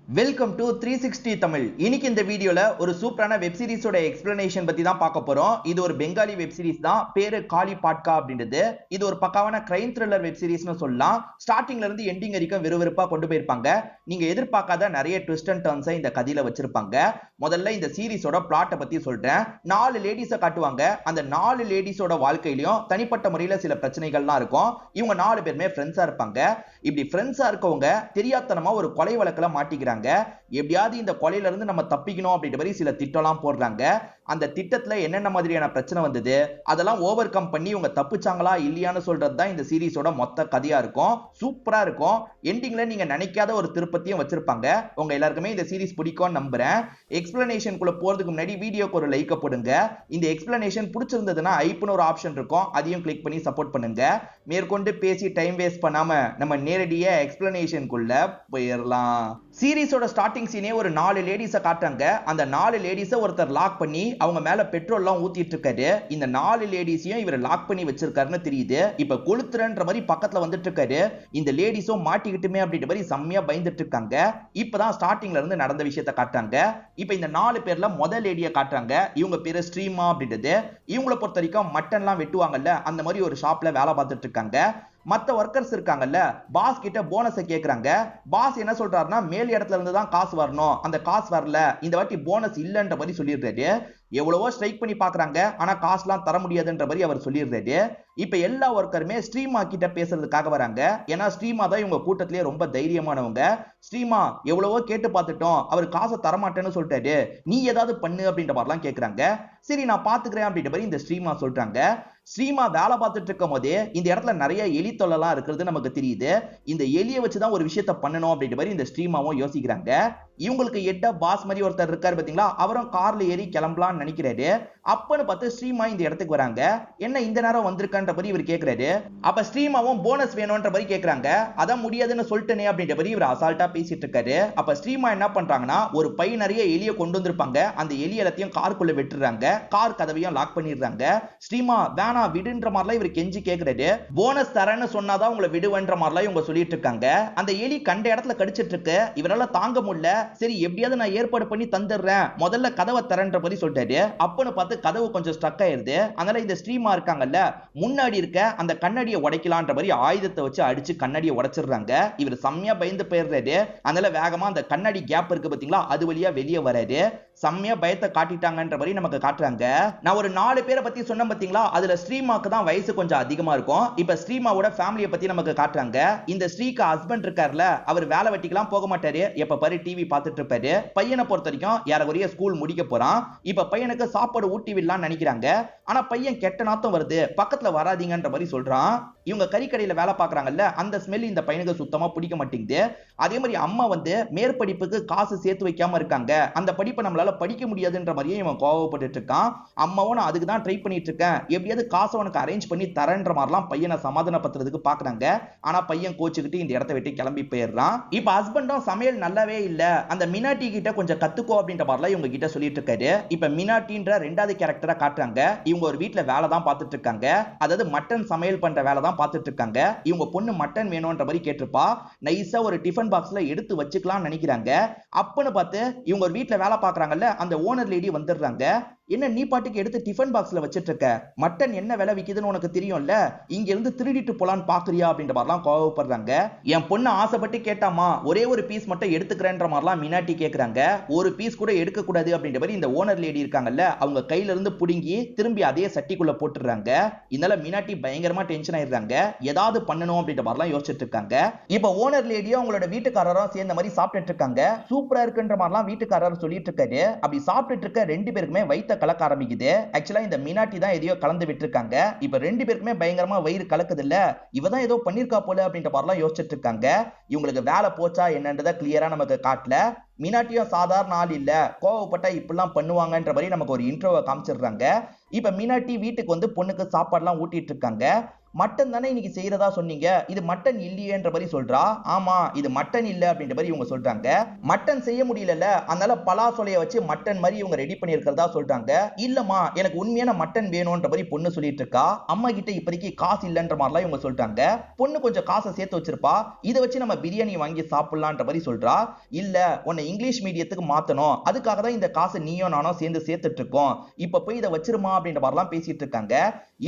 Welcome to 360 Tamil. இன்னைக்கு இந்த வீடியோல ஒரு சூப்பரான வெப் சீரிஸோட எக்ஸ்பிளனேஷன் பத்தி தான் பார்க்க போறோம். இது ஒரு பெங்காலி வெப் சீரிஸ் தான். பேரு காளி பாட்கா அப்படின்றது. இது ஒரு பக்காவான கிரைம் த்ரில்லர் வெப் சீரிஸ்னு சொல்லலாம். ஸ்டார்டிங்ல இருந்து எண்டிங் வரைக்கும் விறுவிறுப்பா கொண்டு போயிருப்பாங்க. நீங்க எதிர்பார்க்காத நிறைய ட்விஸ்ட் அண்ட் டர்ன்ஸை இந்த கதையில வச்சிருப்பாங்க. முதல்ல இந்த சீரிஸோட பிளாட்டை பத்தி சொல்றேன். 4 லேடிஸை காட்டுவாங்க. அந்த 4 லேடிஸோட வாழ்க்கையிலயும் தனிப்பட்ட முறையில சில பிரச்சனைகள்லாம் இருக்கும். இவங்க 4 பேருமே ஃப்ரெண்ட்ஸா இருப்பாங்க. இப்படி ஃப்ரெண்ட்ஸா இருக்கவங்க தெரியாத்தனமா ஒரு கொலை வழக்குல மாட்டிக்கிறாங்க. எப்படியாவது இந்த கொலையில இருந்து நம்ம தப்பிக்கணும் அப்படின்ற மாதிரி சில திட்டம்லாம் போடுறாங்க. அந்த திட்டத்துல என்னென்ன மாதிரியான பிரச்சனை வந்தது, அதெல்லாம் ஓவர் கம் பண்ணி இவங்க தப்பிச்சாங்களா இல்லையான்னு சொல்றது தான் இந்த சீரிஸோட மொத்த கதையா இருக்கும். சூப்பரா இருக்கும். எண்டிங்ல நீங்க நினைக்காத ஒரு திருப்பத்தையும் வச்சிருப்பாங்க. உங்க எல்லாருக்குமே இந்த சீரிஸ் பிடிக்கும்னு நம்புறேன். எக்ஸ்பிளனேஷனுக்குள்ள போறதுக்கு முன்னாடி வீடியோக்கு ஒரு லைக் போடுங்க. இந்த எக்ஸ்பிளனேஷன் பிடிச்சிருந்ததுன்னா ஐப்னு ஒரு ஆப்ஷன் இருக்கும், அதையும் கிளிக் பண்ணி சப்போர்ட் பண்ணுங்க. மேற்கொண்டு பேசி டைம் வேஸ்ட் பண்ணாம நம்ம நேரடியா எக்ஸ்பிளனேஷனுக்குள்ள போயிடலாம். சீரிஸோட ஸ்டார்டிங் சீனே ஒரு 4 லேடிஸை காட்டுறாங்க. அந்த 4 லேடிஸை ஒருத்தர் லாக் பண்ணி அவங்க மேல பெட்ரோல் எல்லாம் ஊத்திட்டு இருக்காரு. இந்த 4 லேடிஸையும் இவர் லாக் பண்ணி வச்சிருக்காருன்னு தெரியுது. இப்ப கொளுத்துறன்ற மாதிரி பக்கத்துல வந்துட்டு இருக்காரு. இந்த லேடிஸும் மாட்டிக்கிட்டுமே அப்படின்ற மாதிரி செம்மையா பயந்துட்டு இருக்காங்க. இப்பதான் ஸ்டார்டிங்ல இருந்து நடந்த விஷயத்தை காட்டுறாங்க. இப்ப இந்த 4 பேர்ல முதல் லேடியை காட்டுறாங்க. இவங்க பேரு ஸ்ரீமா அப்படின்றது. இவங்களை பொறுத்த வரைக்கும் மட்டன்லாம் வெட்டுவாங்கல்ல, அந்த மாதிரி ஒரு ஷாப்ல வேலை பார்த்துட்டு இருக்காங்க. மத்த ஒர்க்கர்ஸ் இருக்காங்கல்ல, பாஸ் கிட்ட போனஸை கேக்குறாங்க. பாஸ் என்ன சொல்றாருன்னா, மேல் இடத்துல இருந்து தான் காசு வரணும், அந்த காசு வரல, இந்த வாட்டி போனஸ் இல்லன்ற மாதிரி சொல்லிடுறாரு. எவ்வளவோ ஸ்ட்ரைக் பண்ணி பாக்குறாங்க, ஆனா காசுலாம் தர முடியாதுன்ற மாதிரி அவர் சொல்லிடுறாரு. இப்ப எல்லா ஒர்க்கருமே ஸ்ரீமா கிட்ட பேசுறதுக்காக வராங்க. ஏன்னா ஸ்ரீமா தான் இவங்க கூட்டத்திலேயே ரொம்ப தைரியமானவங்க. ஸ்ரீமா எவ்வளவோ கேட்டு பார்த்துட்டோம், அவர் காசை தரமாட்டேன்னு சொல்லிட்டாரு, நீ ஏதாவது பண்ணு அப்படின்ற மாதிரிலாம் கேக்குறாங்க. சரி நான் பாத்துக்கிறேன் அப்படின்ற மாதிரி இந்த ஸ்ரீமா சொல்றாங்க. ஸ்ரீமா வேலை பார்த்துட்டு இருக்கும் போதே இந்த இடத்துல நிறைய எலி தொல்லலாம் இருக்கிறது நமக்கு தெரியுது. இந்த எலியை வச்சுதான் ஒரு விஷயத்த பண்ணணும் அப்படின்ற மாதிரி இந்த ஸ்ரீமாவும் யோசிக்கிறாங்க. இவங்களுக்கு எட்ட பாஸ் மாதிரி ஒருத்தர் இருக்காரு பாத்தீங்களா, அவரும் கார்ல ஏறி கிளம்பலாம்னு நினைக்கிறாரு. அப்பன்னு பார்த்து ஸ்ரீமா இந்த இடத்துக்கு வராங்க. என்ன இந்த நேரம் வந்திருக்கான்ற மாதிரி இவர் கேக்குறாரு. அப்ப ஸ்ரீமாவும் போனஸ் வேணும்ன்ற மாதிரி கேக்குறாங்க. அதான் முடியாதுன்னு சொல்லிட்டேனே அப்படின்ற மாதிரி இவர் அசால்ட்டா பேசிட்டு இருக்காரு. அப்ப ஸ்ரீமா என்ன பண்றாங்கன்னா, ஒரு பை நிறைய எலியை கொண்டு வந்திருப்பாங்க. அந்த எலி எல்லாத்தையும் காருக்குள்ள வெட்டுறாங்க. கார் கதவையும் லாக் பண்ணிடுறாங்க. ஸ்ரீமா வேணா விடுன்ற மாதிரிலாம் இவர் கெஞ்சி கேக்குறாரு. போனஸ் தரேன்னு சொன்னாதான் உங்களை விடுவன்ற மாதிரிலாம் இவங்க சொல்லிட்டு இருக்காங்க. அந்த எலி கண்ட இடத்துல கடிச்சிட்டு இருக்கு. இவரால தாங்க முடியல. சரி எப்படியாவது நான் ஏற்பாடு பண்ணி தந்துடுறேன், முதல்ல கதவை தரேன்ற மாதிரி சொல்லிட்டாரு. அப்பன்னு பார்த்து கதவு கொஞ்சம் ஸ்டக் ஆயிருது. அதனால இந்த ஸ்ரீமா இருக்காங்கல்ல, முன்னாடி இருக்க அந்த கண்ணாடியை உடைக்கலான்ற மாதிரி ஆயுதத்தை வச்சு அடிச்சு கண்ணாடியை உடைச்சிடுறாங்க. இவர் செம்மையா பயந்து போயிடுறாரு. அதனால வேகமா அந்த கண்ணாடி கேப் இருக்கு பாத்தீங்களா, அது வழியா வெளியே வராரு. செம்மையா பயத்தை காட்டிட்டாங்கன்ற மாதிரி நமக்கு காட்டுறாங்க. நான் ஒரு 4 பேரை பத்தி சொன்னேன் பாத்தீங்களா, அதுல ஸ்ரீமாக்கு தான் வயசு கொஞ்சம் அதிகமா இருக்கும். இப்ப ஸ்ரீமாவோட ஃபேமிலியை பத்தி நமக்கு காட்டுறாங்க. இந்த ஸ்ரீக்கு ஹஸ்பண்ட் இருக்காருல, அவர் வேலை வெட்டிக்கலாம் போக மாட்டாரு, எப்ப பாரு டிவி பார்த்துட்டு இருப்பாரு. பையனை பொறுத்த வரைக்கும் யாரவரைய ஸ்கூல் முடிக்க போறான். இப்ப பையனுக்கு சாப்பாடு ஊட்டி விடலாம்னு நினைக்கிறாங்க. ஆனா பையன் கெட்ட நாத்தம் வருது, பக்கத்துல வராதீங்கன்ற மாதிரி சொல்றான். இவங்க கறிக்கடையில வேலை பார்க்கறாங்கல்ல, அந்த ஸ்மெல் இந்த பையனுக்கு சுத்தமா பிடிக்க மாட்டேங்குது. அதே மாதிரி அம்மா வந்து மேற்படிப்புக்கு காசு சேர்த்து வைக்காம இருக்காங்க, அந்த படிப்பை நம்மளால படிக்க முடியாதுன்ற மாதிரியே இவன் கோவப்பட்டு இருக்கான். அம்மாவும் நான் அதுக்கு தான் ட்ரை பண்ணிட்டு இருக்கேன், எப்படியாவது காசை உனக்கு அரேஞ்ச் பண்ணி தரேன்ற மாதிரிலாம் பையனை சமாதானப்படுத்துறதுக்கு பாக்குறாங்க. ஆனா பையன் கோச்சுக்கிட்டு இந்த இடத்தை விட்டு கிளம்பி போயிடுறான். இப்ப ஹஸ்பண்டும் சமையல் நல்லாவே இல்ல, அந்த மினாட்டி கிட்ட கொஞ்சம் கத்துக்கோ அப்படின்ற மாதிரிலாம் இவங்க கிட்ட சொல்லிட்டு இருக்காரு. இப்ப மினாட்டின்ற 2வது கேரக்டரா காட்டுறாங்க. இவங்க ஒரு வீட்டுல வேலை தான் பார்த்துட்டு இருக்காங்க. அதாவது மட்டன் சமையல் பண்ற வேலை தான் பார்த்துட்டு இருக்காங்க. இவங்க பொண்ணு மட்டன் வேணும்ன்ற மாதிரி கேட்டிருப்பா. நைஸா ஒரு டிஃபன் பாக்ஸ்ல எடுத்து வச்சுக்கலாம்னு நினைக்கிறாங்க. அப்பன்னு பார்த்து இவங்க ஒரு வீட்டுல வேலை பார்க்கறாங்கல்ல, அந்த ஓனர் லேடி வந்துடுறாங்க. என்ன நீ பாட்டுக்கு எடுத்து டிஃபன் பாக்ஸ்ல வச்சிட்டு இருக்க, மட்டன் என்ன விலை விக்குதுன்னு உனக்கு தெரியும்ல, இங்க இருந்து திருடிட்டு போலான்னு பாக்குறியா அப்படின்ற மாதிரிலாம் கோவப்படுறாங்க. என் பொண்ணு ஆசைப்பட்டு கேட்டாமா, ஒரே ஒரு பீஸ் மட்டும் எடுத்துக்கிறேன்ற மாதிரிலாம் மினாட்டி கேக்குறாங்க. ஒரு பீஸ் கூட எடுக்க கூடாது அப்படின்ற மாதிரி இந்த ஓனர் லேடி இருக்காங்கல்ல, அவங்க கையில இருந்து புடுங்கி திரும்பி அதே சட்டிக்குள்ள போட்டுறாங்க. இதனால மினாட்டி பயங்கரமா டென்ஷன் ஆயிடுறாங்க. ஏதாவது பண்ணணும் அப்படின்ற மாதிரிலாம் யோசிச்சுட்டு இருக்காங்க. இப்ப ஓனர் லேடியும் அவங்களோட வீட்டுக்காரரும் சேர்ந்த மாதிரி சாப்பிட்டுட்டு இருக்காங்க. சூப்பரா இருக்குன்ற மாதிரிலாம் வீட்டுக்காரர் சொல்லிட்டு இருக்காரு. அப்படி சாப்பிட்டுட்டு இருக்க 2 பேருக்குமே வயித்த கலக்க ஆரம்பிக்குது. ஆக்சுவலா இந்த மினாட்டி தான் எதையோ கலந்து விட்டுருக்காங்க. இப்ப 2 பேருக்குமே பயங்கரமா வயிறு கலக்குது இல்ல, இவதான் ஏதோ பண்ணிருக்கா போல அப்படின்ற மாதிரிலாம் யோசிச்சுட்டு இருக்காங்க. இவங்களுக்கு வேலை போச்சா என்னன்றத கிளியரா நமக்கு காட்டல. மினாட்டியும் சாதாரண ஆள் இல்ல, கோவப்பட்டா இப்படிலாம் பண்ணுவாங்கன்ற மாதிரி நமக்கு ஒரு இன்ட்ரோவை காமிச்சிடுறாங்க. இப்ப மினாட்டி வீட்டுக்கு வந்து பொண்ணுக்கு சாப்பாடுலாம் ஊட்டிட்டு இருக்காங்க. மட்டன் தானே இன்னைக்கு செய்யறதா சொன்னீங்க, இது மட்டன் இல்லையேன்ற மாதிரி சொல்றா. ஆமா இது மட்டன் இல்ல அப்படின்ற மாதிரி இவங்க சொல்றாங்க. மட்டன் செய்ய முடியல, அதனால பலாசொலைய வச்சு மட்டன் மாதிரி இவங்க ரெடி பண்ணியிருக்கிறதா சொல்றாங்க. இல்லம்மா எனக்கு உண்மையான மட்டன் வேணும்ன்ற மாதிரி பொண்ணு சொல்லிட்டு இருக்கா. அம்மா கிட்ட இப்போதைக்கு காசு இல்லன்ற மாதிரிலாம் இவங்க சொல்றாங்க. பொண்ணு கொஞ்சம் காசை சேர்த்து வச்சிருப்பா, இதை வச்சு நம்ம பிரியாணி வாங்கி சாப்பிடலான்ற மாதிரி சொல்றா. இல்ல உன்னை இங்கிலீஷ் மீடியத்துக்கு மாத்தணும், அதுக்காக தான் இந்த காசு நீயும் நானும் சேர்ந்து சேர்த்துட்டு இருக்கோம், இப்ப போய் இதை வச்சிருமா அப்படின்ற மாதிரிலாம் பேசிட்டு இருக்காங்க.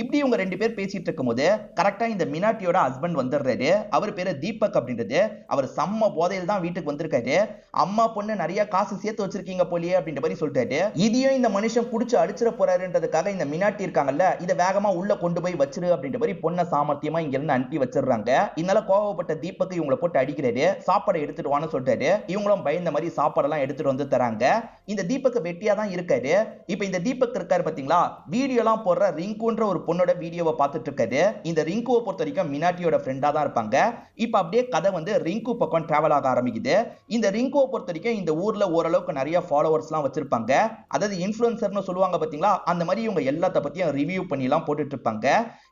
இப்படி இவங்க ரெண்டு பேர் பேசிட்டு இருக்கும்போது கரெக்டா இந்த மினாட்டியோட ஹஸ்பண்ட் வந்துடுறாரு. அவர் பேரு தீபக் அப்படின்றது. அவர் செம்ம போதையில் தான் வீட்டுக்கு வந்திருக்காரு. அம்மா பொண்ணு நிறைய காசு சேர்த்து வச்சிருக்கீங்க போலியே அப்படின்ற மாதிரி சொல்லிட்டாரு. இதையும் இந்த மனுஷன் குடிச்சு அடிச்சிட போறாருன்றதுக்காக இந்த மினாட்டி இருக்காங்கல்ல, இதை வேகமா உள்ள கொண்டு போய் வச்சிரு அப்படின்ற மாதிரி பொண்ணை சாமர்த்தியமா இங்க இருந்து அனுப்பி வச்சிடுறாங்க. இதனால கோவப்பட்ட தீபக் இவங்களை போட்டு அடிக்கிறாரு. சாப்பாடு எடுத்துட்டு வான்னு சொல்லிட்டாரு. இவங்களும் பயந்த மாதிரி சாப்பாடெல்லாம் எடுத்துட்டு வந்து தராங்க. இந்த தீபக் வெட்டியா தான் இருக்காரு. இப்ப இந்த தீபக் இருக்காரு பாத்தீங்களா, வீடியோ எல்லாம் போடுற ரிங்குன்ற ஒரு பொண்ணோட வீடியோவை பார்த்துட்டு இருக்காரு. இந்த ரிங்குவை பொறுத்த வரைக்கும் மினாட்டியோட ஃப்ரெண்டா தான் இருப்பாங்க. இப்ப அப்படியே கதை வந்து ரிங்கு பக்கம் டிராவல் ஆக ஆரம்பிக்குது. இந்த ரிங்குவை பொறுத்த வரைக்கும் இந்த ஊர்ல ஓரளவுக்கு நிறைய ஃபாலோவர்ஸ் எல்லாம் வச்சிருப்பாங்க. அதாவது இன்ஃபுளுசர்னு சொல்லுவாங்க பாத்தீங்களா, அந்த மாதிரி இவங்க எல்லாத்த பத்தியும் ரிவ்யூ பண்ணி எல்லாம் போட்டுட்டு இருப்பாங்க.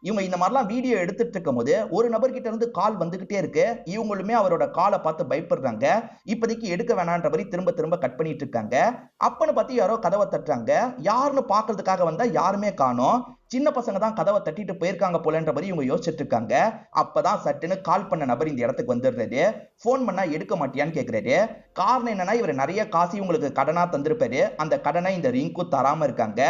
இவங்க இந்த மாதிரிலாம் வீடியோ எடுத்துட்டு இருக்கும் போது ஒரு நபர்கிட்ட இருந்து கால் வந்துகிட்டே இருக்கு. இவங்களுமே அவரோட காலை பார்த்து பயப்படுறாங்க. இப்போதைக்கு எடுக்க வேணான்ற மாதிரி திரும்ப திரும்ப கட் பண்ணிட்டு இருக்காங்க. அப்பன்னு பார்த்து யாரோ கதவை தட்டுறாங்க. யாருன்னு பாக்குறதுக்காக வந்தா யாருமே காணோம். சின்ன பசங்க தான் கதவை தட்டிட்டு போயிருக்காங்க போலன்ற மாதிரி இவங்க யோசிச்சுட்டு இருக்காங்க. அப்பதான் சட்டுன்னு கால் பண்ண நபர் இந்த இடத்துக்கு வந்துடுறாரு. போன் பண்ணா எடுக்க மாட்டியான்னு கேக்குறாரு. காரணம் என்னன்னா, இவர் நிறைய காசு இவங்களுக்கு கடனா தந்திருப்பாரு. அந்த கடனை இந்த ரிங்கு தராம இருக்காங்க.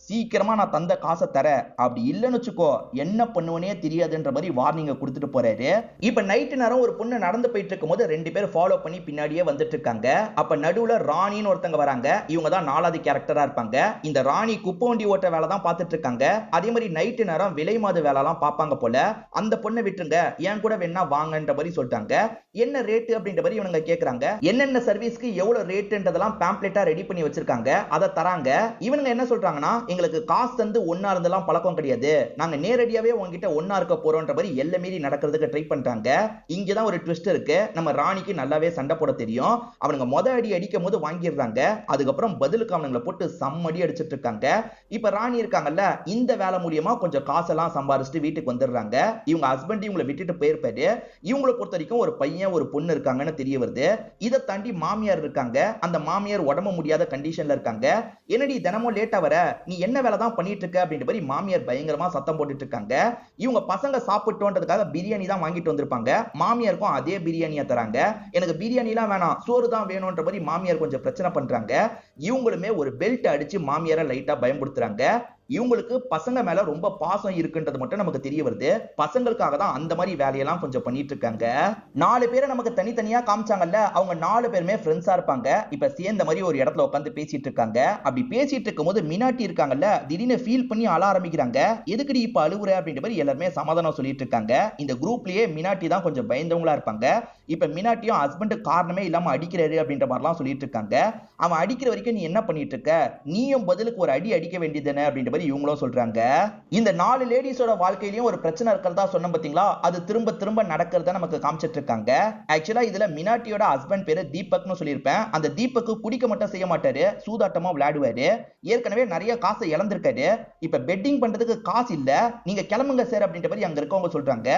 சீக்கிரமா நான் தந்த காசை தர, அப்படி இல்லைன்னு வச்சுக்கோ என்ன பண்ணுவனே தெரியாதுன்ற மாதிரி வார்னிங்க கொடுத்துட்டு போறாரு. இப்ப நைட்டு நேரம் ஒரு பொண்ணு நடந்து போயிட்டு இருக்கும் போது ரெண்டு பேர் ஃபாலோ பண்ணி பின்னாடியே வந்துட்டு இருக்காங்க. அப்ப நடுவுல ராணின்னு ஒருத்தங்க வராங்க. இவங்க தான் 4வது கேரக்டரா இருப்பாங்க. இந்த ராணி குப்பை வண்டி ஓட்ட வேலை தான் பார்த்துட்டு இருக்காங்க. அதே மாதிரி நைட்டு நேரம் விலை மாது வேலை எல்லாம் பார்ப்பாங்க போல. அந்த பொண்ணை விட்டுருங்க, என் கூட வேணா வாங்கன்ற மாதிரி சொல்லிட்டாங்க. என்ன ரேட்டு அப்படின்ற மாதிரி இவங்க கேக்குறாங்க. என்னென்ன சர்வீஸ்க்கு எவ்வளவு ரேட்டுன்றதெல்லாம் பேம்ப்ளெட்டா ரெடி பண்ணி வச்சிருக்காங்க. அதை தராங்க. இவங்க என்ன சொல்றாங்கன்னா, எங்களுக்கு காசு தந்து ஒன்னா இருந்தெல்லாம் பழக்கம் கிடையாது, நாங்க நேரடியாவே உங்ககிட்ட ஒன்னா இருக்க போறோம்ன்ற மாதிரி எல்லை மீறி நடக்கிறதுக்கு ட்ரை பண்றாங்க. இங்கதான் ஒரு ட்விஸ்ட் இருக்கு. நம்ம ராணிக்கு நல்லாவே சண்டை போட தெரியும். அவனுங்க மொத அடி அடிக்கும் போது வாங்கிடுறாங்க. அதுக்கப்புறம் பதிலுக்கு அவனுங்களை போட்டு சம்மடி அடிச்சிட்டு இருக்காங்க. இப்ப ராணி இருக்காங்கல்ல, இந்த வேலை மூலியமா கொஞ்சம் காசெல்லாம் சம்பாரிச்சுட்டு வீட்டுக்கு வந்துடுறாங்க. இவங்க ஹஸ்பண்ட் இவங்களை விட்டுட்டு போயிருப்பாரு. இவங்களை பொறுத்த வரைக்கும் ஒரு பையன் ஒரு பொண்ணு இருக்காங்கன்னு தெரிய வருது. இதை தாண்டி மாமியார் இருக்காங்க. அந்த மாமியார் உடம்பு முடியாத கண்டிஷன்ல இருக்காங்க. என்னடி தினமும் லேட்டா வர, நீ என்ன வேலை தான் பண்ணிட்டு இருக்க அப்படின்ற மாதிரி மாமியார் பயங்கரமா சத்தம் போட்டுட்டு இருக்காங்க. இவங்க பசங்க சாப்பிட்டோன்றதுக்காக பிரியாணி தான் வாங்கிட்டு வந்திருப்பாங்க. மாமியாருக்கும் அதே பிரியாணியா தராங்க. எனக்கு பிரியாணி எல்லாம் வேணாம், சோறு தான் வேணும்ன்ற மாதிரி மாமியார் கொஞ்சம் பிரச்சனை பண்றாங்க. இவங்களுமே ஒரு பெல்ட் அடிச்சு மாமியாரை லைட்டா பயன்படுத்துறாங்க. இவங்களுக்கு பசங்க மேல ரொம்ப பாசம் இருக்குன்றது மட்டும் நமக்கு தெரிய வருது. பசங்களுக்காக தான் அந்த மாதிரி வேலையெல்லாம் கொஞ்சம் பண்ணிட்டு இருக்காங்க. 4 பேரை நமக்கு தனித்தனியா காமிச்சாங்கல்ல, அவங்க 4 பேருமே ஃப்ரெண்ட்ஸா இருப்பாங்க. இப்ப சேர்ந்த மாதிரி ஒரு இடத்துல உட்காந்து பேசிட்டு இருக்காங்க. அப்படி பேசிட்டு இருக்கும்போது மினாட்டி இருக்காங்கல்ல, திடீர்னு ஃபீல் பண்ணி அழ ஆரம்பிக்கிறாங்க. எதுக்குடி இப்ப அழுகுற அப்படின்ற மாதிரி எல்லாருமே சமாதானம் சொல்லிட்டு இருக்காங்க. இந்த குரூப்லயே மினாட்டி தான் கொஞ்சம் பயந்தவங்களா இருப்பாங்க. இப்ப மினாட்டியும் ஹஸ்பண்ட் காரணமே இல்லாம அடிக்கிறாரு அப்படின்ற மாதிரிலாம் சொல்லிட்டு இருக்காங்க. அவன் அடிக்கிற வரைக்கும் நீ என்ன பண்ணிட்டு இருக்க, நீயும் பதிலுக்கு ஒரு அடி அடிக்க வேண்டியதுன்னு அப்படின்ற இவங்களும் சொல்றாங்க. இந்த 4 லேடிஸோட வாழ்க்கையிலயும் ஒரு பிரச்சனை இருக்கிறதா சொன்ன பாத்தீங்களா, அது திரும்ப திரும்ப நடக்கிறத நமக்கு காமிச்சிட்டு இருக்காங்க. ஆக்சுவலா இதுல மினாட்டியோட ஹஸ்பண்ட் பேரு தீபக்னு சொல்லியிருப்பேன். அந்த தீபக் குடிக்க மட்டும் செய்ய மாட்டாரு, சூதாட்டமா விளையாடுவாரு. ஏற்கனவே நிறைய காசை இழந்திருக்காரு. இப்ப பெட்டிங் பண்றதுக்கு காசு இல்ல, நீங்க கிளம்புங்க சார் அப்படின்ற மாதிரி அங்க இருக்கவங்க சொல்றாங்க.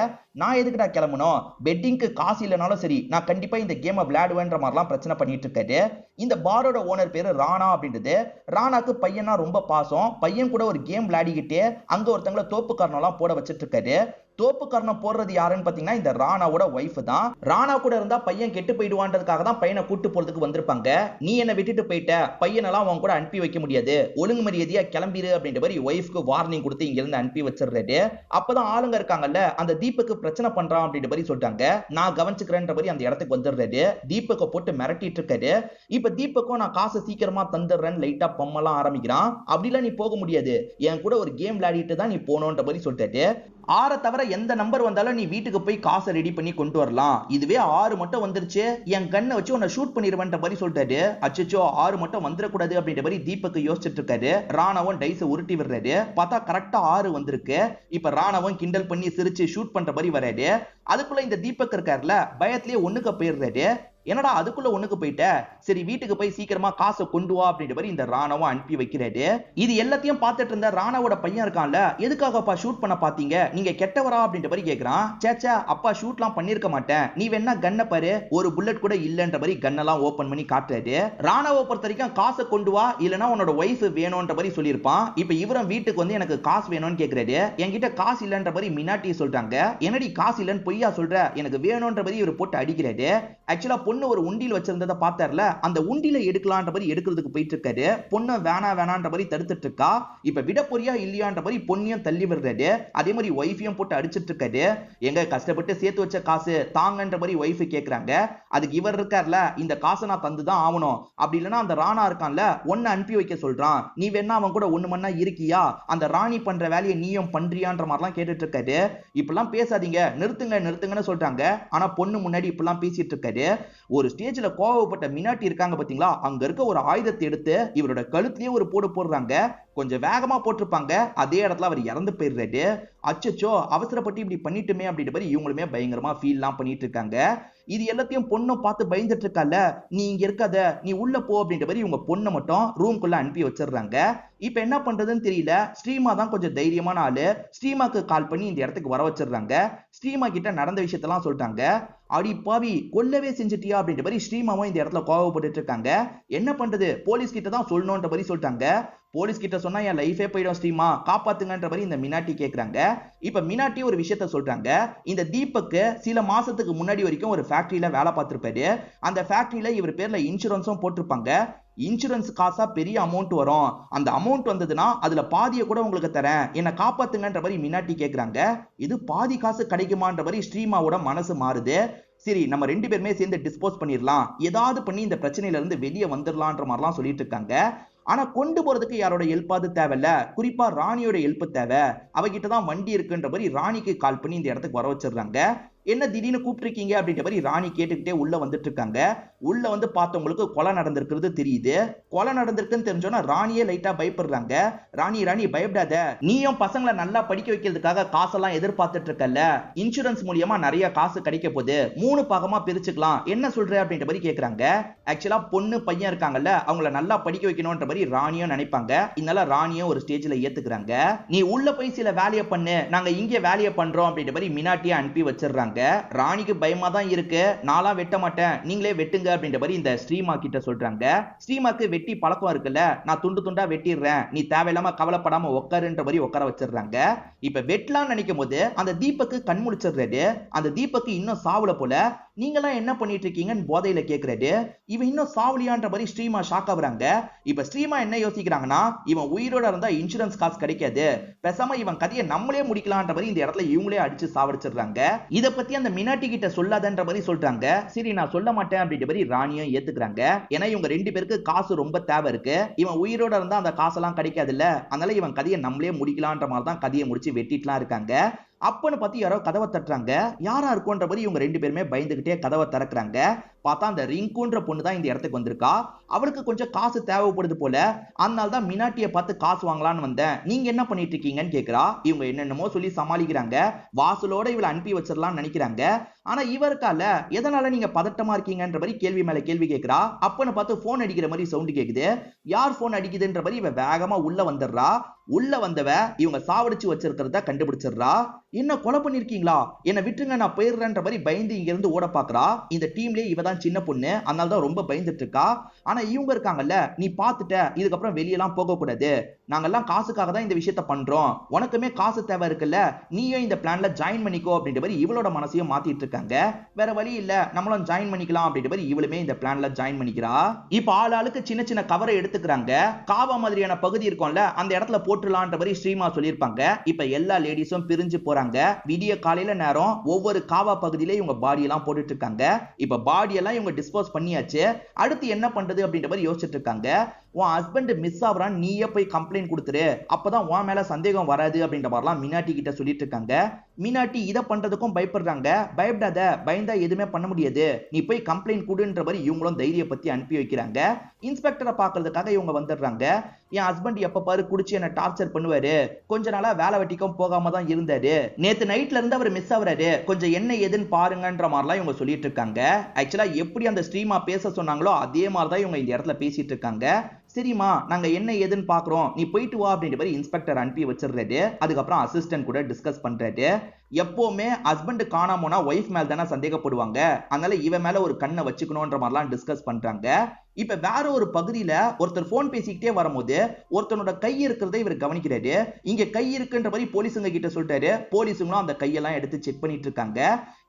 நான் எதுக்குடா கிளம்பணும், பெட்டிங்க்கு காசு இல்லனாலும் சரி நான் கண்டிப்பா இந்த கேமை விளையாடுவேன்ற மாதிரிலாம் பிரச்சனை பண்ணிட்டு இருக்காரு. இந்த பாரோட ஓனர் பேரு ராணா அப்படின்றது. ராணாக்கு பையனா ரொம்ப பாசம். பையன் கூட ஒரு கேம் விளையாடிக்கிட்டே அங்க ஒருத்தங்கள தோப்பு காரணம் போட வச்சிட்டு இருக்காரு. தோப்பு காரணம் போடுறது யாருன்னு பாத்தீங்கன்னா இந்த ராணாவோட ஒய்ஃப் தான். ராணா கூட இருந்தா பையன் கெட்டு போயிடுவான்றதுக்காக தான் பையனை கூட்டு போறதுக்கு வந்திருப்பாங்க. நீ என்ன விட்டுட்டு போயிட்ட, பையனெல்லாம் அவன் கூட அனுப்பி வைக்க முடியாது, ஒழுங்கு மரியாதையா கிளம்பிடு அப்படின்ற மாதிரி ஒய்ஃப்க்கு வார்னிங் கொடுத்து இங்க இருந்து அனுப்பி வச்சிடுறாரு. அப்பதான் ஆளுங்க இருக்காங்கல்ல, அந்த தீபக்கு பிரச்சனை பண்றான் அப்படின்ற மாதிரி சொல்றாங்க. நான் கவனிச்சுக்கிறேன்ற மாதிரி அந்த இடத்துக்கு வந்துடுறாரு. தீபக்க போட்டு மிரட்டிட்டு இருக்காரு. இப்ப தீபக்கும் நான் காசு சீக்கிரமா தந்துடுறேன்னு லைட்டா பொம்மெல்லாம் ஆரம்பிக்கிறான். அப்படிலாம் நீ போக முடியாது, என் கூட ஒரு கேம் விளையாடிட்டு தான் நீ போனோன்ற மாதிரி சொல்லிட்டாரு. 6 தவிர எந்த நம்பர் வந்தாலும் நீ வீட்டுக்கு போய் காசை ரெடி பண்ணி கொண்டு வரலாம், இதுவே 6 மட்டும் வந்துருச்சு என் கண்ணை வச்சு உன்னை ஷூட் பண்ணிடுவேன்ற மாதிரி சொல்லிட்டாரு. அச்சோ 6 மட்டும் வந்துடக்கூடாது அப்படின்ற மாதிரி தீபக் யோசிச்சுட்டு இருக்காரு. ராணாவும் டைஸ் உருட்டி விடுறாரு. பார்த்தா கரெக்டா 6 வந்திருக்கு. இப்ப ராணாவும் கிண்டல் பண்ணி சிரிச்சு ஷூட் பண்ற மாதிரி வராரு. அதுக்குள்ள இந்த தீபக் இருக்காருல, பயத்திலேயே ஒண்ணுக்கு போயிடுறாரு. என்னடா அதுக்குள்ள ஒண்ணுக்கு போயிட்ட, சரி வீட்டுக்கு போய் சீக்கிரமா காசை கொண்டு வா அப்படின்ற மாதிரி இந்த ராணாவை அனுப்பி வைக்கிறாரு. இது எல்லாத்தையும் பார்த்துட்டு இருந்த ராணாவோட பையன் இருக்கான்ல, எதுக்காகப்பா ஷூட் பண்ண பாத்தீங்க, நீங்க கெட்டவரா அப்படின்ற மாதிரி கேக்குறான். சேச்சா அப்பா ஷூட்லாம் பண்ணிருக்க மாட்டேன், நீ வேணா கண்ணை பாரு, ஒரு புல்லட் கூட இல்லன்ற மாதிரி கண்ணெல்லாம் ஓபன் பண்ணி காட்டுறாரு. ராணாவை பொறுத்த வரைக்கும் காசை கொண்டு வா இல்லனா உன்னோட ஒய்ஃப் வேணும்ன்ற மாதிரி சொல்லியிருப்பான். இப்ப இவரும் வீட்டுக்கு வந்து எனக்கு காசு வேணும்னு கேக்குறாரு. என்கிட்ட காசு இல்லன்ற மாதிரி மினாட்டி சொல்றாங்க. என்னடி காசு இல்லன்னு பொய்யா சொல்ற, எனக்கு வேணும்ன்ற மாதிரி இவர் போட்டு அடிக்கிறாரு. ஆக்சுவலா பொண்ணு ஒரு உண்டியில் வச்சிருந்ததை பார்த்தார்ல, அந்த உண்டியில எடுக்கலான்ற மாதிரி எடுக்கிறதுக்கு போயிட்டு இருக்காரு. பொண்ணு வேணான்ற மாதிரி தடுத்துட்டு இருக்கா. இப்ப விட போறியா இல்லையான்ற மாதிரி பொண்ணையும் தள்ளி விடுறாரு. அதே மாதிரி ஒய்ஃபையும் போட்டு அடிச்சிட்டு இருக்காரு. எங்க கஷ்டப்பட்டு சேர்த்து வச்ச காசு தாங்கன்ற மாதிரி ஒய்ஃப் கேக்குறாங்க. அதுக்கு இவர் இருக்கார்ல, இந்த காசை நான் தந்துதான் ஆகணும், அப்படி இல்லைன்னா அந்த ராணா இருக்கான்ல ஒன்னு அனுப்பி வைக்க சொல்றான், நீ வேணா அவன் கூட ஒண்ணு மண்ணா இருக்கியா, அந்த ராணி பண்ற வேலையை நீயும் பண்றியான்ற மாதிரிலாம் கேட்டுட்டு இருக்காரு. இப்பெல்லாம் பேசாதீங்க, நிறுத்துங்கன்னு சொல்றாங்க. ஆனா பொண்ணு முன்னாடி இப்பெல்லாம் பேசிட்டு இருக்காரு. ஒரு ஸ்டேஜ்ல கோவப்பட்ட மினாட்டி இருக்காங்க பாத்தீங்களா, அங்க இருக்க ஒரு ஆயுதத்தை எடுத்து இவரோட கழுத்திலேயே ஒரு போடு போடுறாங்க. கொஞ்சம் வேகமா போட்டிருப்பாங்க, அதே இடத்துல அவர் இறந்து போயிடுறாரு. அச்சச்சோ அவசரப்பட்டு இப்படி பண்ணிட்டுமே அப்படின்ற மாதிரி இவங்களுமே பயங்கரமா ஃபீல்லாம் பண்ணிட்டு இருக்காங்க. இது எல்லாத்தையும் பொண்ணும் பார்த்து பயந்துட்டு இருக்கால, நீ இங்க இருக்காத, நீ உள்ள போ அப்படின்ற மாதிரி இவங்க பொண்ணை மட்டும் ரூம்குள்ள அனுப்பி வச்சிடுறாங்க. இப்ப என்ன பண்றதுன்னு தெரியல. ஸ்ரீமா தான் கொஞ்சம் தைரியமான ஆளு. ஸ்ரீமாக்கு கால் பண்ணி இந்த இடத்துக்கு வர வச்சிடுறாங்க. ஸ்ரீமா கிட்ட நடந்த விஷயத்தெல்லாம் சொல்லிட்டாங்க. அடி பாவி கொல்லவே செஞ்சுட்டியா அப்படின்ற மாதிரி ஸ்ரீமாவும் இந்த இடத்துல கோவப்பட்டு இருக்காங்க. என்ன பண்றது, போலீஸ் கிட்ட தான் சொல்லணும்ன்ற மாதிரி சொல்லிட்டாங்க. போலீஸ் கிட்ட சொன்னா என் லைஃபே போயிடும் ஸ்ரீமா, காப்பாத்துங்கன்ற மாதிரி இந்த மினாட்டி கேக்குறாங்க. இப்ப மினாட்டி ஒரு விஷயத்த சொல்றாங்க. இந்த தீபக்கு சில மாசத்துக்கு முன்னாடி வரைக்கும் ஒரு ஃபேக்டரியில வேலை பார்த்திருப்பாரு. அந்த ஃபேக்டரியில இவர் பேர்ல இன்சூரன்ஸும் போட்டிருப்பாங்க. இன்சூரன்ஸ் காசா பெரிய அமௌண்ட் வரும், அந்த அமௌண்ட் வந்ததுன்னா அதுல பாதியை கூட உங்களுக்கு தரேன், என்ன காப்பாத்துங்கன்ற மாதிரி மினாட்டி கேக்குறாங்க. இது பாதி காசு கிடைக்குமான்ற மாதிரி ஸ்ரீமாவோட மனசு மாறுது. சரி நம்ம ரெண்டு பேருமே சேர்ந்து டிஸ்போஸ் பண்ணிடலாம், ஏதாவது பண்ணி இந்த பிரச்சனையில இருந்து வெளியே வந்துடலான்ற மாதிரிலாம் சொல்லிட்டு இருக்காங்க. ஆனா கொண்டு போறதுக்கு யாரோட ஹெல்ப்பாவது தேவையில்ல, குறிப்பா ராணியோட ஹெல்ப் தேவை. அவகிட்ட தான் வண்டி இருக்குன்ற மாதிரி ராணிக்கு கால் பண்ணி இந்த இடத்துக்கு வர வச்சிடுறாங்க. என்ன திடீர்னு கூப்பிட்டுருக்கீங்க அப்படின்ற மாதிரி ராணி கேட்டுக்கிட்டே உள்ள வந்துட்டு இருக்காங்க. உள்ள வந்து பார்த்தவங்களுக்கு கொலை நடந்திருக்கிறது தெரியுது. கொலை நடந்திருக்குன்னு தெரிஞ்சோன்னா ராணியே லைட்டா பயப்படுறாங்க. ராணி பயப்படாத, நீயும் பசங்களை நல்லா படிக்க வைக்கிறதுக்காக காசெல்லாம் எதிர்பார்த்துட்டு இருக்கல, இன்சூரன்ஸ் மூலியமா நிறைய காசு கிடைக்க போகுது, 3 பாகமா பிரிச்சுக்கலாம், என்ன சொல்ற அப்படின்ற மாதிரி கேக்குறாங்க. ஆக்சுவலா பொண்ணு பையன் இருக்காங்கல்ல, அவங்கள நல்லா படிக்க வைக்கணும்ன்ற மாதிரி ராணியும் நினைப்பாங்க. இதனால ராணியும் ஒரு ஸ்டேஜ்ல ஏத்துக்கிறாங்க. நீ உள்ள போய் சில வேலையை பண்ணு, நாங்க இங்கே வேலையை பண்றோம் அப்படின்ற மாதிரி மினாட்டியை அனுப்பி வச்சிடுறாங்க. ராணிக்கு பயமா தான் இருக்கு, நாளா வெட்ட மாட்டேன், நீங்களே வெட்டுங்க அப்படின்ற மாதிரி இந்த ஸ்ரீமா கிட்ட சொல்றாங்க. ஸ்ரீமாக்கு வெட்டி பழக்கம் இருக்குல்ல, நான் துண்டு துண்டா வெட்டிடுறேன், நீ தேவையில்லாம கவலைப்படாம உட்காருன்ற மாதிரி உட்கார வச்சிடுறாங்க. இப்ப வெட்டலாம்னு நினைக்கும் போது அந்த தீபக்கு கண் முழிச்சிடுறாரு. அந்த தீபக்கு இன்னும் சாவல போல. நீங்களாம் என்ன பண்ணிட்டு இருக்கீங்கன்னு போதையில கேக்குறாரு. இவன் இன்னும் சாவலியான்ற மாதிரி ஸ்ரீமா ஷாக் ஆகுறாங்க. இப்ப ஸ்ரீமா என்ன யோசிக்கிறாங்கன்னா, இவன் உயிரோட இருந்தா இன்சூரன்ஸ் காசு கிடைக்காது, பேசாம இவன் கதையை நம்மளே முடிக்கலான்ற மாதிரி இந்த இடத்துல இவங்களே அடிச்சு சாவடிச்சிடுறாங்க. இத பத்தி அந்த மினாட்டி கிட்ட சொல்லாதன்ற மாதிரி சொல்றாங்க. சரி நான் சொல்ல மாட்டேன் அப்படின்ற மாதிரி ராணியும் ஏத்துக்கிறாங்க. ஏன்னா இவங்க ரெண்டு பேருக்கு காசு ரொம்ப தேவை இருக்கு, இவன் உயிரோட இருந்தா அந்த காசெல்லாம் கிடைக்காது இல்ல, அதனால இவன் கதையை நம்மளே முடிக்கலான்ற மாதிரி தான் கதையை முடிச்சு வெட்டிட்டுலாம் இருக்காங்க. அப்பன்னு பார்த்து யாரோ கதவை தட்டுறாங்க. யாரா இருக்கும்ன்ற மாதிரி இவங்க ரெண்டு பேருமே பயந்துகிட்டே கதவை திறக்கிறாங்க. பார்த்தா அந்த ரிங்குன்ற பொண்ணு தான் இந்த இடத்துக்கு வந்திருக்கா. அவளுக்கு கொஞ்சம் காசு தேவைப்படுது போல, அதனால தான் மினாட்டியை பார்த்து காசு வாங்கலான்னு வந்தேன், நீங்க என்ன பண்ணிட்டு இருக்கீங்கன்னு கேக்குறா. இவங்க என்னென்னமோ சொல்லி சமாளிக்கிறாங்க. வாசலோட இவளை அனுப்பி வச்சிடலாம்னு நினைக்கிறாங்க. ஆனா இவருக்கால எதனால நீங்க பதட்டமா இருக்கீங்கன்ற மாதிரி கேள்வி மேல கேள்வி கேட்கிறா. அப்பன்னு பார்த்து போன் அடிக்கிற மாதிரி சவுண்ட் கேக்குது. யார் போன் அடிக்குதுன்ற மாதிரி இவ வேகமா உள்ள வந்துடுறா. உள்ள வந்தவ இவங்க சாவடிச்சு வச்சிருக்கிறத கண்டுபிடிச்சிடுறா. என்ன கொலை பண்ணிருக்கீங்களா, என்ன விட்டுருங்க நான் போயிடுறேன்ற மாதிரி பயந்து இங்க இருந்து ஓட பாக்குறா. இந்த டீம்லயே இவ தான் சின்ன பொண்ணு, அதனால தான் ரொம்ப பயந்துட்டு இருக்கா. ஆனா இவங்க இருக்காங்கல்ல, நீ பாத்துட்ட, இதுக்கப்புறம் வெளியெல்லாம் போக கூடாது, நாங்கெல்லாம் காசுக்காக தான் இந்த விஷயத்த பண்றோம், உனக்குமே காசு தேவை இருக்குல்ல, நீயும் இந்த பிளான்ல ஜாயின் பண்ணிக்கோ அப்படின்ற மாதிரி இவளோட மனசையும் மாத்திட்டு இருக்காங்க. வேற வழி இல்ல, நம்மளும் ஜாயின் பண்ணிக்கலாம் அப்படின்ற மாதிரி இவளுமே இந்த பிளான்ல ஜாயின் பண்ணிக்கிறா. இப்ப ஆளுக்கு சின்ன சின்ன கவரை எடுத்துக்கிறாங்க. காவா மாதிரியான பகுதி இருக்கும்ல, அந்த இடத்துல போட்டுலான்ற மாதிரி ஸ்ரீமா சொல்லியிருப்பாங்க. இப்ப எல்லா லேடிஸும் பிரிஞ்சு போறாங்க. விடிய காலையில நேரம் ஒவ்வொரு காவா பகுதியில இவங்க பாடி எல்லாம் போட்டுட்டு இருக்காங்க. இப்ப பாடி எல்லாம் இவங்க டிஸ்போஸ் பண்ணியாச்சு. அடுத்து என்ன பண்றது அப்படின்ற மாதிரி யோசிச்சுட்டு இருக்காங்க. உன் ஹஸ்பண்ட் மிஸ் ஆகுறான், நீயே போய் கம்ப்ளைண்ட் கொடுத்துரு, அப்பதான் உன் மேல சந்தேகம் வராது அப்படின்ற மாதிரிலாம் மினாட்டி கிட்ட சொல்லிட்டு இருக்காங்க. மினாட்டி இதை பண்றதுக்கும் பயப்படுறாங்க. பயப்படாத, பயந்தா எதுவுமே பண்ண முடியாது, நீ போய் கம்ப்ளைண்ட் கொடுன்ற மாதிரி இவங்களும் தைரிய பத்தி அனுப்பி வைக்கிறாங்க. இன்ஸ்பெக்டரை பாக்குறதுக்காக இவங்க வந்துடுறாங்க. என் ஹஸ்பண்ட் எப்ப பாரு குடிச்சு என்ன டார்ச்சர் பண்ணுவாரு, கொஞ்ச நாளா வேலை வெட்டிக்கும் போகாம தான் இருந்தாரு, நேத்து நைட்ல இருந்து அவர் மிஸ் ஆகுறாரு, கொஞ்சம் என்ன ஏதுன்னு பாருங்கன்ற மாதிரிலாம் இவங்க சொல்லிட்டு இருக்காங்க. ஆக்சுவலா எப்படி அந்த ஸ்ட்ரீமா பேச சொன்னாங்களோ அதே மாதிரிதான் இவங்க இந்த இடத்துல பேசிட்டு இருக்காங்க. சரிமா, நாங்க என்ன ஏதுன்னு பாக்குறோம், நீ போயிட்டு வா அப்படின்ற மாதிரி இன்ஸ்பெக்டர் அனுப்பி வச்சிடுறாரு. அதுக்கப்புறம் அசிஸ்டன்ட் கூட டிஸ்கஸ் பண்றாரு. எப்பவுமே ஹஸ்பண்ட் காணாம போனா ஒய்ஃப் மேல தானே சந்தேகப்படுவாங்க, அதனால இவன் மேல ஒரு கண்ணை வச்சுக்கணும்ன்ற மாதிரிலாம் டிஸ்கஸ் பண்றாங்க. இப்ப வேற ஒரு பகுதியில ஒருத்தர் போன் பேசிக்கிட்டே வரும்போது ஒருத்தனோட கை இருக்கிறத இவர் கவனிக்கிறாரு. இங்க கை இருக்குன்ற மாதிரி போலீஸுங்க கிட்ட சொல்லிட்டாரு. போலீஸுங்களும் அந்த கையெல்லாம் எடுத்து செக் பண்ணிட்டு இருக்காங்க.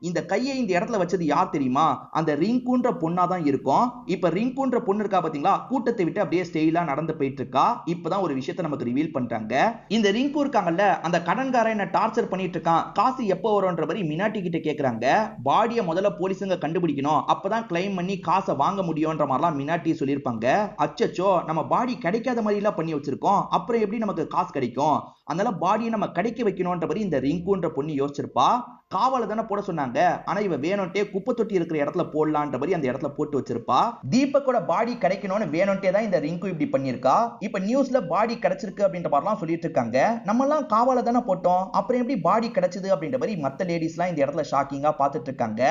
இந்த கையை இந்த இடத்துல வச்சது யார் தெரியுமா? அந்த ரிங்குன்ற பொண்ணா தான் இருக்கும். இப்ப ரிங்குன்ற பொண்ணு இருக்கா பாத்தீங்களா, கூட்டத்தை விட்டு அப்படியே ஸ்டைலா நடந்து போயிட்டு இருக்கா. இப்பதான் ஒரு விஷயத்தை நமக்கு ரிவீல் பண்றாங்க. இந்த ரிங்கு இருக்காங்கல்ல, அந்த கடன்காரன் என்ன டார்ச்சர் பண்ணிட்டு இருக்கான், காசு எப்போ வரும்ன்ற மாதிரி மினாட்டி கிட்ட கேக்குறாங்க. பாடியை முதல்ல போலீஸுங்க கண்டுபிடிக்கணும், அப்பதான் கிளைம் பண்ணி காசை வாங்க முடியும்ன்ற மாதிரிலாம் மினாட்டி சொல்லியிருப்பாங்க. அச்சச்சோ, நம்ம பாடி கிடைக்காத மாதிரி எல்லாம் பண்ணி வச்சிருக்கோம், அப்புறம் எப்படி நமக்கு காசு கிடைக்கும், அதனால பாடியை நம்ம கிடைக்க வைக்கணும்ன்ற மாதிரி இந்த ரிங்குன்ற பொண்ணு யோசிச்சிருப்பா. காவல தானே போட சொன்னாங்க, ஆனா இவ வேணும்ட்டே குப்பை தொட்டி இருக்கிற இடத்துல போடலான்ற மாதிரி அந்த இடத்துல போட்டு வச்சிருப்பா. தீபக்கோட பாடி கிடைக்கணும்னு வேணும்ட்டே தான் இந்த ரிங்கு இப்படி பண்ணிருக்கா. இப்ப நியூஸ்ல பாடி கிடைச்சிருக்கு அப்படின்ற மாதிரிலாம் சொல்லிட்டு இருக்காங்க. நம்ம எல்லாம் காவல தானே போட்டோம், அப்புறம் எப்படி பாடி கிடைச்சது அப்படின்ற மாதிரி மத்த லேடிஸ் எல்லாம் இந்த இடத்துல ஷாக்கிங்கா பார்த்துட்டு இருக்காங்க.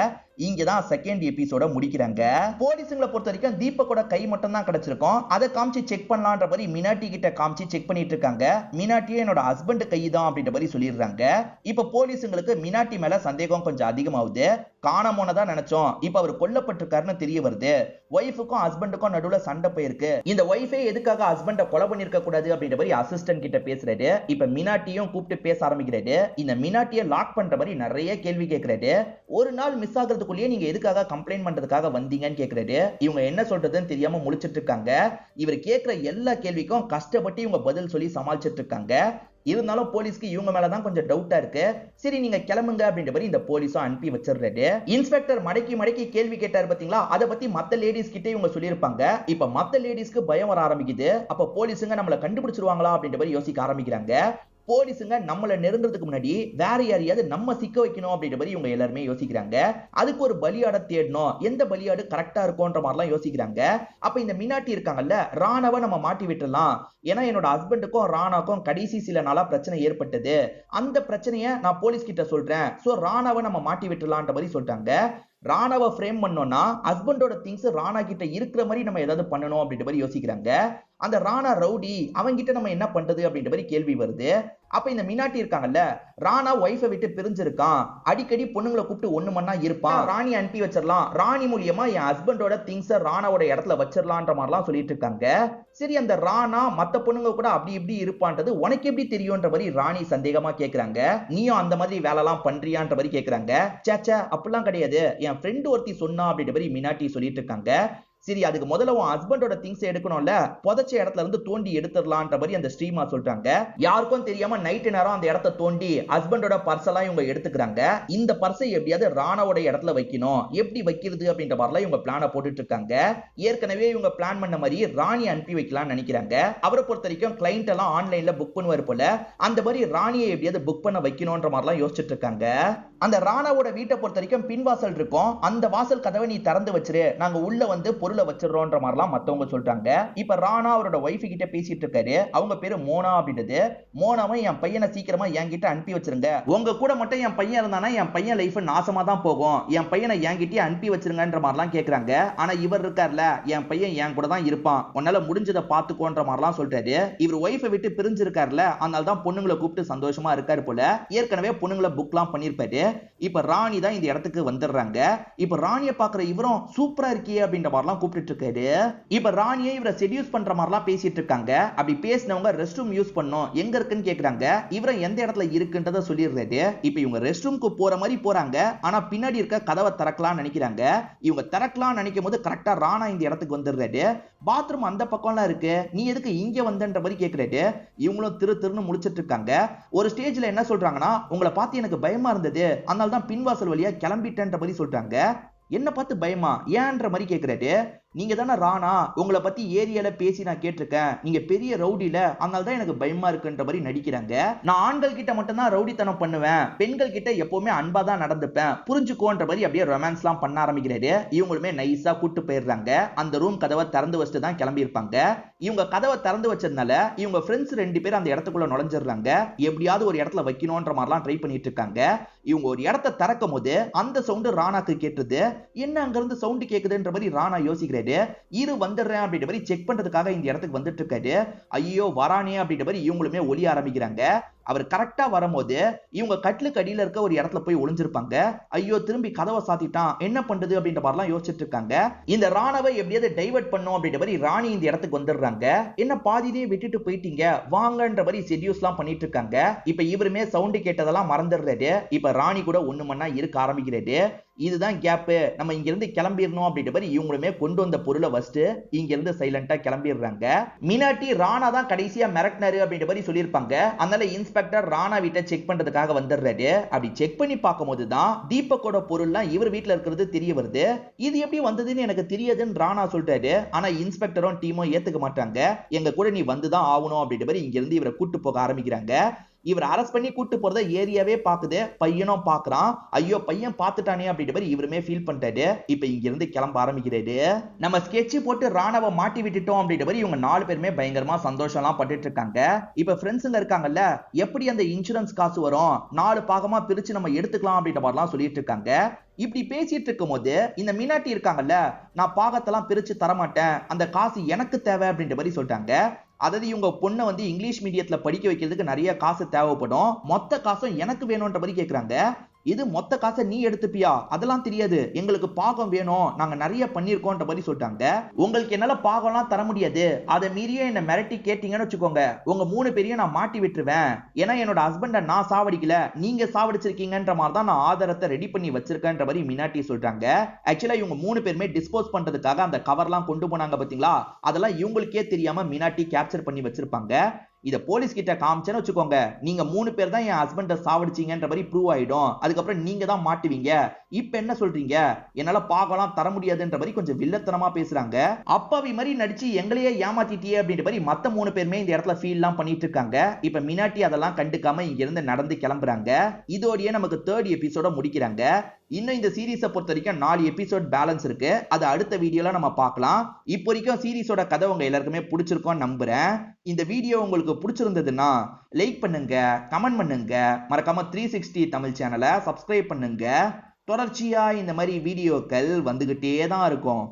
இங்கதான் செகண்ட் எபிசோட முடிக்கிறாங்க. போலீஸுங்களை பொறுத்த வரைக்கும் தீபக்கோட கை மட்டும் தான் கிடைச்சிருக்கும், அதை காமிச்சு செக் பண்ணலான்ற மாதிரி மினாட்டி கிட்ட காமிச்சு செக் பண்ணிட்டு இருக்காங்க. மினாட்டியே என்னோட ஹஸ்பண்ட் கை தான் அப்படின்ற மாதிரி சொல்லிடுறாங்க. இப்ப போலீஸுங்களுக்கு மினாட்டி மேல சந்தேகம் கொஞ்சம் அதிகமாகுது. காணாமோனதான் நினைச்சோம், இப்ப அவர் கொல்லப்பட்டிருக்காருன்னு தெரிய வருது. ஒய்ஃபுக்கும் ஹஸ்பண்டுக்கும் நடுவுல சண்டை போயிருக்கு. இந்த ஒய்ஃபே எதுக்காக ஹஸ்பண்ட கொலை பண்ணிருக்க கூடாது அப்படின்ற மாதிரி அசிஸ்டன்ட் கிட்ட பேசுறாரு. இப்ப மினாட்டியும் கூப்பிட்டு பேச ஆரம்பிக்கிறாரு. இந்த மினாட்டியை லாக் பண்ற மாதிரி நிறைய கேள்வி கேட்கிறாரு. ஒரு நாள் மிஸ் ஆகிறதுக்குள்ளேயே நீங்க எதுக்காக கம்ப்ளைண்ட் பண்றதுக்காக வந்தீங்கன்னு கேட்கிறாரு. இவங்க என்ன சொல்றதுன்னு தெரியாம முழிச்சிட்டு இருக்காங்க. இவர் கேட்கிற எல்லா கேள்விக்கும் கஷ்டப்பட்டு இவங்க பதில் சொல்லி சமாளிச்சிட்டு இருக்காங்க. இருந்தாலும் போலீஸ்க்கு இவங்க மேலதான் கொஞ்சம் டவுட்டா இருக்கு. சரி நீங்க கிளம்புங்க அப்படின்ற மாதிரி இந்த போலீஸும் அனுப்பி வச்சிடுறாரு. இன்ஸ்பெக்டர் மடக்கி மடக்கி கேள்வி கேட்டார் பாத்தீங்களா, அதை பத்தி மத்த லேடிஸ் கிட்ட இவங்க சொல்லியிருப்பாங்க. இப்ப மத்த லேடிஸ்க்கு பயம் வர ஆரம்பிக்குது. அப்ப போலீஸுங்க நம்மள கண்டுபிடிச்சிருவாங்களா அப்படின்ற மாதிரி யோசிக்க ஆரம்பிக்கிறாங்க. போலீஸுங்க நம்மள நெருங்கிறதுக்கு முன்னாடி வேற யாரையாவது நம்ம சிக்க வைக்கணும் அப்படின்ற மாதிரி இவங்க எல்லாருமே யோசிக்கிறாங்க. அதுக்கு ஒரு பலியாட தேடணும், எந்த பலியாடு கரெக்டா இருக்கும்ன்ற மாதிரிலாம் யோசிக்கிறாங்க. அப்ப இந்த மினாட்டி இருக்காங்கல்ல, ராணாவை நம்ம மாட்டி விட்டுறலாம், ஏன்னா என்னோட ஹஸ்பண்டுக்கும் ராணாக்கும் கடைசி சில நாளா பிரச்சனை ஏற்பட்டது, அந்த பிரச்சனையை நான் போலீஸ் கிட்ட சொல்றேன், சோ ராணாவை நம்ம மாட்டி விட்டுறலான்ற மாதிரி சொல்லிட்டாங்க. ராணாவை ஃப்ரேம் பண்ணோம்னா ஹஸ்பண்டோட திங்ஸ் ராணா கிட்ட இருக்கிற மாதிரி நம்ம ஏதாவது பண்ணணும் அப்படின்ற மாதிரி யோசிக்கிறாங்க. அந்த ராணா ரவுடி, அவங்கிட்ட நம்ம என்ன பண்றது அப்படின்ற மாதிரி கேள்வி வருது. அப்ப இந்த மினாட்டி இருக்காங்கல்ல, ராணா ஒய்ஃபை விட்டு பிரிஞ்சிருக்கான், அடிக்கடி பொண்ணுங்களை கூப்பிட்டு ஒண்ணு மண்ணா இருப்பான், ராணி அனுப்பி வச்சிடலாம், ராணி மூலியமா என் ஹஸ்பண்டோட திங்ஸ் ராணாவோட இடத்துல வச்சிடலான்ற மாதிரிலாம் சொல்லிட்டு இருக்காங்க. சரி அந்த ராணா மத்த பொண்ணுங்க கூட அப்படி இப்படி இருப்பான்றது உனக்கு எப்படி தெரியும்ன்ற மாதிரி ராணி சந்தேகமா கேக்குறாங்க. நீயும் அந்த மாதிரி வேலை எல்லாம் பண்றியான்ற மாதிரி கேக்குறாங்க. சேச்சா அப்படிலாம் கிடையாது, என் ஃப்ரெண்ட் ஒருத்தி சொன்னா அப்படின்ற மாதிரி மினாட்டி சொல்லிட்டு இருக்காங்க. சரி அதுக்கு முதல்ல உன் ஹஸ்பண்டோட திங்ஸ் எடுக்கணும்ல, புதைச்ச இடத்துல இருந்து தோண்டி எடுத்துடலான்ற மாதிரி அந்த ஸ்ட்ரீமா சொல்றாங்க. யாருக்கும் தெரியாம நைட்டு நேரம் அந்த இடத்த தோண்டி ஹஸ்பண்டோட பர்செல்லாம் இவங்க எடுத்துக்கிறாங்க. இந்த பர்சை எப்படியாவது ராணாவோட இடத்துல வைக்கணும், எப்படி வைக்கிறது அப்படின்ற மாதிரிலாம் இவங்க பிளான போட்டுட்டு இருக்காங்க. ஏற்கனவே இவங்க பிளான் பண்ண மாதிரி ராணி அனுப்பி வைக்கலாம்னு நினைக்கிறாங்க. அவரை பொறுத்த வரைக்கும் கிளைண்ட் எல்லாம் ஆன்லைன்ல புக் பண்ணுவார் போல, அந்த மாதிரி ராணியை எப்படியாவது புக் பண்ண வைக்கணும்ன்ற மாதிரிலாம் யோசிச்சுட்டு இருக்காங்க. அந்த ராணாவோட வீட்டை பொறுத்த வரைக்கும் பின்வாசல் இருக்கும், அந்த வாசல் கதவை நீ திறந்து வச்சிரு, நாங்க உள்ள வந்து பொருளை வச்சிடறோம்ன்ற மாதிரிலாம் மத்தவங்க சொல்றாங்க. இப்ப ராணா அவரோட ஒய்ஃப் கிட்ட பேசிட்டு இருக்காரு. அவங்க பேரு மோனா அப்படின்றது. மோனாவை என் பையனை சீக்கிரமா என்கிட்ட அனுப்பி வச்சிருங்க, உங்க கூட மட்டும் என் பையன் இருந்தானா என் பையன் லைஃப் நாசமா தான் போகும், என் பையனை என்கிட்டயே அனுப்பி வச்சிருங்கன்ற மாதிரிலாம் கேக்குறாங்க. ஆனா இவர் இருக்கார்ல, என் பையன் என் கூட தான் இருப்பான், உன்னால முடிஞ்சதை பாத்துக்கோன்ற மாதிரிலாம் சொல்றாரு. இவர் ஒய்ஃபை விட்டு பிரிஞ்சிருக்காருல, அதனால தான் பொண்ணுங்களை கூப்பிட்டு சந்தோஷமா இருக்காரு போல. ஏற்கனவே பொண்ணுங்களை புக்லாம் பண்ணிருப்பாரு. இப்ப ராணி தான் இந்த இடத்துக்கு வந்துடுறாங்க. இப்ப ராணியை பாக்குற இவரும் சூப்பரா இருக்கியே அப்படின்ற மாதிரிலாம் கூப்பிட்டு இருக்காரு. இப்ப ராணியை இவரை செடியூஸ் பண்ற மாதிரிலாம் பேசிட்டு இருக்காங்க. அப்படி பேசினவங்க ரெஸ்ட் ரூம் யூஸ் பண்ணோம், எங்க இருக்குன்னு கேக்குறாங்க. இவரை எந்த இடத்துல இருக்குன்றத சொல்லிடுறாரு. இப்ப இவங்க ரெஸ்ட் ரூம்க்கு போற மாதிரி போறாங்க. ஆனா பின்னாடி இருக்க கதவை திறக்கலாம் நினைக்கிறாங்க. இவங்க திறக்கலாம் நினைக்கும் போது கரெக்டா ராணா இந்த இடத்துக்கு வந்துடுறாரு. பாத்ரூம் அந்த பக்கம்லாம் இருக்கு, நீ எதுக்கு இங்க வந்தன்ற மாதிரி கேக்குறாரு. இவங்களும் திரு திருன்னு முடிச்சிட்டு இருக்காங்க. ஒரு ஸ்டேஜ்ல என்ன சொல்றாங்கன்னா, உங்களை பார்த்து எனக்கு பயமா இருந்தது, அதனால தான் பின்வாசல் வழியா கிளம்பிட்டேன்ற மாதிரி சொல்றாங்க. என்ன பார்த்து பயமா ஏன்ற மாதிரி கேக்குறாரு. நீங்க தானே ராணா, உங்களை பத்தி ஏரியால பேசி நான் கேட்டிருக்கேன், நீங்க பெரிய ரவுடில, அதனால தான் எனக்கு பயமா இருக்குன்ற மாதிரி நடிக்கிறாங்க. நான் ஆண்கள் கிட்ட மட்டும் தான் ரவுடித்தனம் பண்ணுவேன், பெண்கள் கிட்ட எப்பவுமே அன்பா தான் நடந்துப்பேன், புரிஞ்சுக்கோன்ற மாதிரி அப்படியே ரொமான்ஸ்லாம் பண்ண ஆரம்பிக்கிறாரு. இவங்களுமே நைஸா கூட்டு போயிடுறாங்க. அந்த ரூம் கதவை திறந்து வச்சுட்டு தான் கிளம்பி இருப்பாங்க. இவங்க கதவை திறந்து வச்சதுனால இவங்க ஃப்ரெண்ட்ஸ் 2 பேர் அந்த இடத்துக்குள்ள நுழைஞ்சிடுறாங்க. எப்படியாவது ஒரு இடத்துல வைக்கணும்ன்ற மாதிரிலாம் ட்ரை பண்ணிட்டு இருக்காங்க. இவங்க ஒரு இடத்தை திறக்கும் போது அந்த சவுண்ட் ராணாக்கு கேட்டுது. என்ன அங்க இருந்து சவுண்ட் கேக்குதுன்ற மாதிரி ராணா யோசிக்கிறாரு. இரு வந்துடுறேன் அப்படின்ற மாதிரி செக் பண்றதுக்காக இந்த இடத்துக்கு வந்துட்டு இருக்காரு. ஐயோ வரானே அப்படின்ற மாதிரி இவங்களுமே ஒளிய ஆரம்பிக்கிறாங்க. அவர் கரெக்டா வரும்போது இவங்க கட்டிலுக்கு அடியில இருக்க ஒரு இடத்துல போய் ஒளிஞ்சிருப்பாங்க. ஐயோ திரும்பி கதவை சாத்திட்டான், என்ன பண்றது அப்படின்ற மாதிரிலாம் யோசிச்சுட்டு இருக்காங்க. இந்த ராணாவை எப்படியாவது டைவர்ட் பண்ணும் அப்படின்ற மாதிரி ராணி இந்த இடத்துக்கு வந்துடுறாங்க. என்ன பாதியிலேயே விட்டுட்டு போயிட்டீங்க, வாங்கன்ற மாதிரி செடியூஸ்லாம் பண்ணிட்டு இருக்காங்க. இப்ப இவருமே சவுண்ட் கேட்டதெல்லாம் மறந்துடுறாரு. இப்ப ராணி கூட ஒண்ணு மண்ணா இருக்க ஆரம்பிக்கிறாரு. இதுதான் கேப், நம்ம இங்க இருந்து கிளம்பிடணும் அப்படின்ற மாதிரி இவங்களுமே கொண்டு வந்த பொருளை வச்சுட்டு இங்க இருந்து சைலண்டா கிளம்பிடுறாங்க. மீனாட்டி ராணா தான் கடைசியா மிரட்டினாரு அப்படின்ற மாதிரி சொல்லியிருப்பாங்க. அதனால இன்ஸ்பெக்டர் ராணா வீட்டை செக் பண்றதுக்காக வந்துடுறாரு. அப்படி செக் பண்ணி பார்க்கும்போது தான் தீபக்கோட பொருள்லாம் இவர் வீட்டுல இருக்கிறது தெரிய வருது. இது எப்படி வந்ததுன்னு எனக்கு தெரியாதுன்னு ராணா சொல்றாரு. ஆனா இன்ஸ்பெக்டரும் டீமும் ஏத்துக்க மாட்டாங்க. எங்க கூட நீ வந்துதான் ஆகணும் அப்படின்ற மாதிரி இங்க இருந்து இவரை கூட்டு போக ஆரம்பிக்கிறாங்க. இவர் அரெஸ்ட் பண்ணி கூட்டு போறத ஏரியாவே பாக்குது. பையனும் பாக்குறான். ஐயோ பையன் பாத்துட்டானே அப்படின்ற மாதிரி இவருமே ஃபீல் பண்ணிட்டாரு. இப்ப இங்க இருந்து கிளம்ப ஆரம்பிக்கிறாரு. நம்ம ஸ்கெட்ச் போட்டு ராணாவை மாட்டி விட்டுட்டோம் அப்படின்ற மாதிரி இவங்க 4 பேருமே பயங்கரமா சந்தோஷம் எல்லாம் பட்டுட்டு இருக்காங்க. இப்ப ஃப்ரெண்ட்ஸுங்க இருக்காங்கல்ல, எப்படி அந்த இன்சூரன்ஸ் காசு வரும், 4 பாகமா பிரிச்சு நம்ம எடுத்துக்கலாம் அப்படின்ற மாதிரிலாம் சொல்லிட்டு இருக்காங்க. இப்படி பேசிட்டு இருக்கும் போது இந்த மீனாட்டி இருக்காங்கல்ல, நான் பாகத்தெல்லாம் பிரிச்சு தரமாட்டேன், அந்த காசு எனக்கு தேவை அப்படின்ற மாதிரி சொல்லிட்டாங்க. அதாவது இவங்க பொண்ணை வந்து இங்கிலீஷ் மீடியத்துல படிக்க வைக்கிறதுக்கு நிறைய காசு தேவைப்படும், மொத்த காசும் எனக்கு வேணும்ன்ற மாதிரி கேக்குறாங்க. இது மொத்த காசை நீ எடுத்துப்பியா, அதெல்லாம் தெரியாது, எங்களுக்கு பாகம் வேணும், நாங்க நிறைய பண்ணிருக்கோம்ன்ற மாதிரி சொல்லிட்டாங்க. உங்களுக்கு என்னால பாகம்லாம் தர முடியாது, அதை மீறியே என்ன மிரட்டி கேட்டீங்கன்னு வச்சுக்கோங்க, உங்க 3 பேரையும் நான் மாட்டி விட்டுருவேன். ஏன்னா என்னோட ஹஸ்பண்டை நான் சாவடிக்கல, நீங்க சாவடிச்சிருக்கீங்கன்ற மாதிரி தான் நான் ஆதாரத்தை ரெடி பண்ணி வச்சிருக்கேன்ற மாதிரி மீனாட்டி சொல்றாங்க. ஆக்சுவலா இவங்க 3 பேருமே டிஸ்போஸ் பண்றதுக்காக அந்த கவர்லாம் கொண்டு போனாங்க பாத்தீங்களா, அதெல்லாம் இவங்களுக்கே தெரியாம மீனாட்டி கேப்சர் பண்ணி வச்சிருப்பாங்க. இத போலீஸ் கிட்ட காமிச்சேன்னு வச்சுக்கோங்க, நீங்க 3 பேர் தான் என் ஹஸ்பண்ட சாவடிச்சீங்கன்ற மாதிரி ப்ரூவ் ஆயிடும், அதுக்கப்புறம் நீங்க தான் மாட்டுவீங்க. இப்ப என்ன சொல்றீங்க, என்னால பாகலாம் தர முடியாதுன்ற மாதிரி கொஞ்சம் வில்லத்தனமா பேசுறாங்க. அப்பாவி மாதிரி நடிச்சு எங்களையே ஏமாத்திட்டியே அப்படின்ற மாதிரி மத்த 3 பேருமே இந்த இடத்துல ஃபீல் எல்லாம் பண்ணிட்டு இருக்காங்க. இப்ப மீனாட்டி அதெல்லாம் கண்டுக்காம இங்க இருந்து நடந்து கிளம்புறாங்க. இதோடயே நமக்கு 3rd எபிசோட முடிக்கிறாங்க. இன்னும் இந்த சீரீஸை பொறுத்த வரைக்கும் 4 எபிசோட் பேலன்ஸ் இருக்கு. அது அடுத்த வீடியோல நம்ம பார்க்கலாம். இப்போ வரைக்கும் சீரீஸோட கதை உங்க எல்லாருக்குமே பிடிச்சிருக்கும் நம்புறேன். இந்த வீடியோ உங்களுக்கு பிடிச்சிருந்ததுன்னா லைக் பண்ணுங்க, கமெண்ட் பண்ணுங்க, மறக்காம 360 தமிழ் சேனலை சப்ஸ்கிரைப் பண்ணுங்க. தொடர்ச்சியா இந்த மாதிரி வீடியோக்கள் வந்துகிட்டே தான் இருக்கும்.